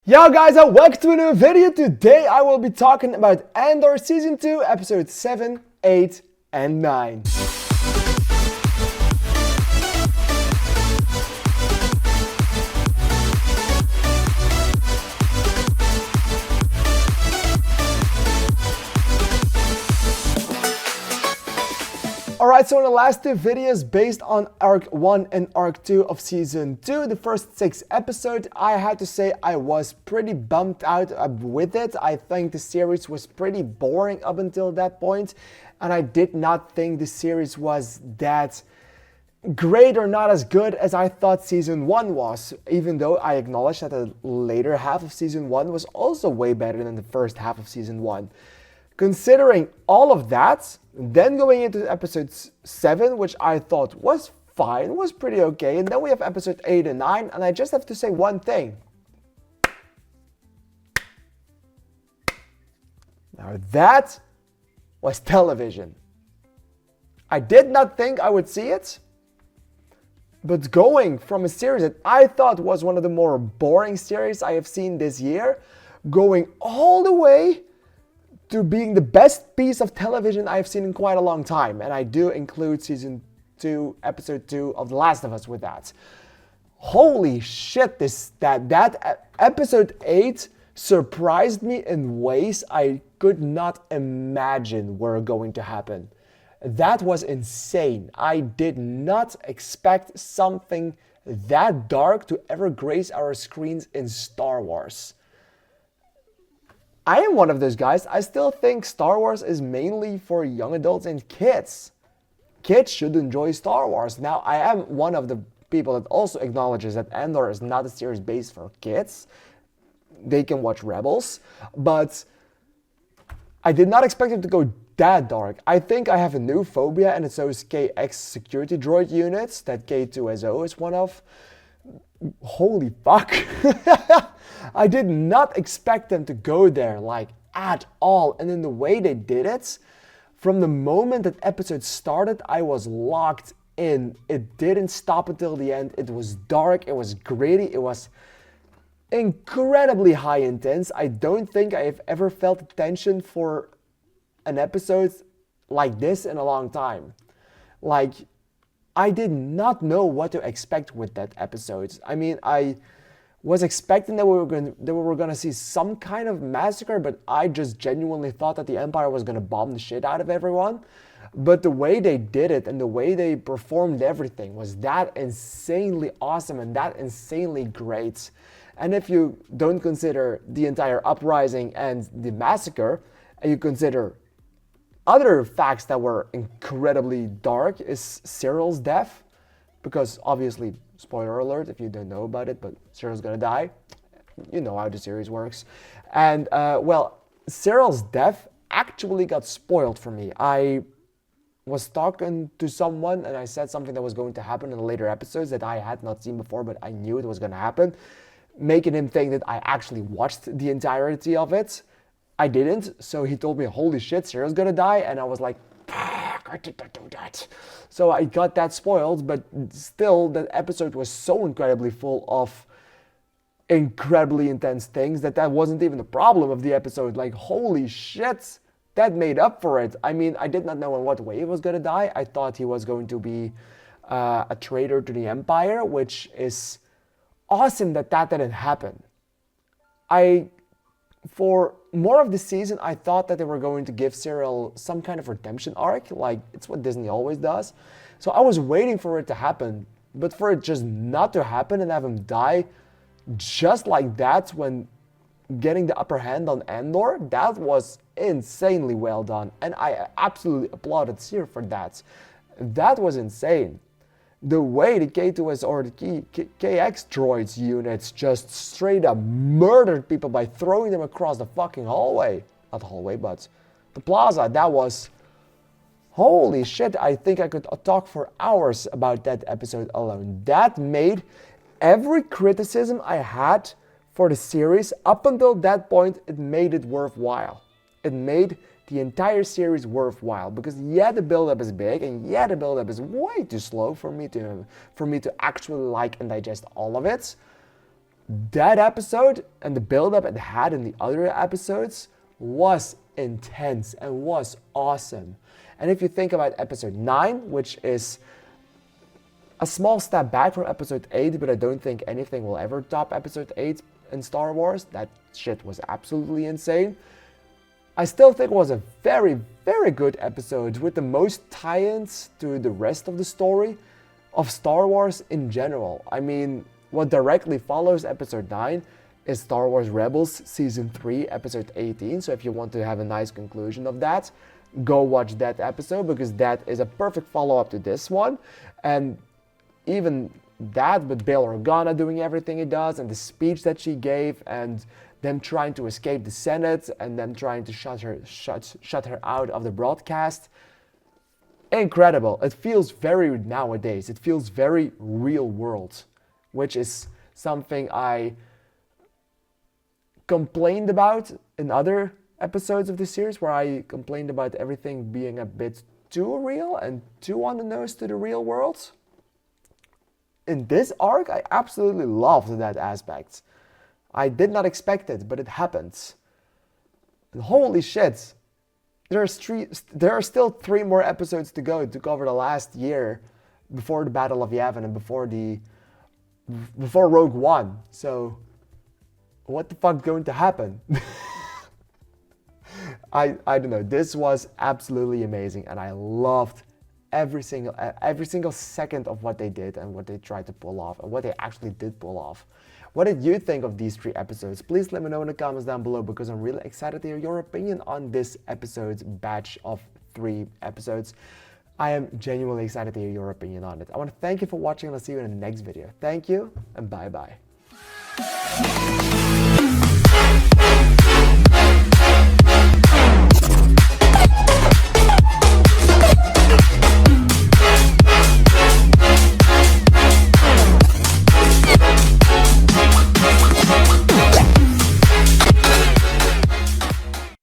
Yo guys, and welcome to a new video. Today I will be talking about Andor Season 2, Episodes 7, 8, and 9. Alright, so in the last two videos based on Arc 1 and Arc 2 of Season 2, the first 6 episodes, I had to say I was pretty bummed out with it. I think the series was pretty boring up until that point, and I did not think the series was that great or not as good as I thought Season 1 was, even though I acknowledge that the later half of Season 1 was also way better than the first half of Season 1. Considering all of that, then going into episode 7, which I thought was fine, was pretty okay, and then we have episode 8 and 9, and I just have to say one thing. Now that was television. I did not think I would see it, but going from a series that I thought was one of the more boring series I have seen this year, going all the way to being the best piece of television I've seen in quite a long time. And I do include Season 2, Episode 2 of The Last of Us with that. Holy shit, that Episode 8 surprised me in ways I could not imagine were going to happen. That was insane. I did not expect something that dark to ever grace our screens in Star Wars. I am one of those guys. I still think Star Wars is mainly for young adults and kids. Kids should enjoy Star Wars. Now, I am one of the people that also acknowledges that Andor is not a series based for kids. They can watch Rebels, but I did not expect it to go that dark. I think I have a new phobia, and it's those KX security droid units that K2SO is one of. Holy fuck. I did not expect them to go there, like, at all. And in the way they did it, from the moment that episode started, I was locked in. It didn't stop until the end. It was dark, it was gritty, it was incredibly high intense. I don't think I have ever felt tension for an episode like this in a long time. Like, I did not know what to expect with that episode. I mean, I was expecting that we were going to see some kind of massacre, but I just genuinely thought that the Empire was going to bomb the shit out of everyone. But the way they did it and the way they performed everything was that insanely awesome and that insanely great. And if you don't consider the entire uprising and the massacre, and you consider other facts that were incredibly dark, is Cyril's death, because obviously, spoiler alert if you don't know about it, but Cyril's gonna die. You know how the series works. And well, Cyril's death actually got spoiled for me. I was talking to someone and I said something that was going to happen in the later episodes that I had not seen before, but I knew it was gonna happen, making him think that I actually watched the entirety of it. I didn't, so he told me, holy shit, Cyril's gonna die, and I was like, I did not do that. So I got that spoiled, but still, that episode was so incredibly full of incredibly intense things that wasn't even the problem of the episode. Like, holy shit, that made up for it. I mean, I did not know in what way he was gonna die. I thought he was going to be a traitor to the Empire, which is awesome that didn't happen. For more of the season, I thought that they were going to give Cyril some kind of redemption arc, like it's what Disney always does. So I was waiting for it to happen, but for it just not to happen and have him die just like that when getting the upper hand on Andor, that was insanely well done. And I absolutely applauded Cyr for that. That was insane. The way the K2S or the KX droids units just straight up murdered people by throwing them across the fucking hallway. Not the hallway, but the plaza. That was... Holy shit, I think I could talk for hours about that episode alone. That made every criticism I had for the series up until that point, it made it worthwhile. It made the entire series worthwhile, because yeah, the build-up is big, and yeah, the build-up is way too slow for me to actually like and digest all of it. that episode and the build-up it had in the other episodes was intense and was awesome. And if you think about episode 9, which is a small step back from episode 8, but I don't think anything will ever top episode 8 in Star Wars. That shit was absolutely insane. I still think it was a very, very good episode with the most tie-ins to the rest of the story of Star Wars in general. I mean, what directly follows episode 9 is Star Wars Rebels Season 3, episode 18. So if you want to have a nice conclusion of that, go watch that episode, because that is a perfect follow-up to this one. And even that, with Bail Organa doing everything he does, and the speech that she gave, and them trying to escape the Senate, and them trying to shut her out of the broadcast. Incredible. It feels very nowadays. It feels very real world, which is something I complained about in other episodes of the series, where I complained about everything being a bit too real and too on the nose to the real world. In this arc, I absolutely loved that aspect. I did not expect it, but it happens. And holy shit, there are still 3 more episodes to go to cover the last year before the Battle of Yavin and before Rogue One. So, what the fuck's going to happen? I don't know. This was absolutely amazing, and I loved every single second of what they did and what they tried to pull off and what they actually did pull off. What did you think of these 3 episodes? Please let me know in the comments down below, because I'm really excited to hear your opinion on this episode's batch of 3 episodes. I am genuinely excited to hear your opinion on it. I want to thank you for watching, and I'll see you in the next video. Thank you, and bye-bye.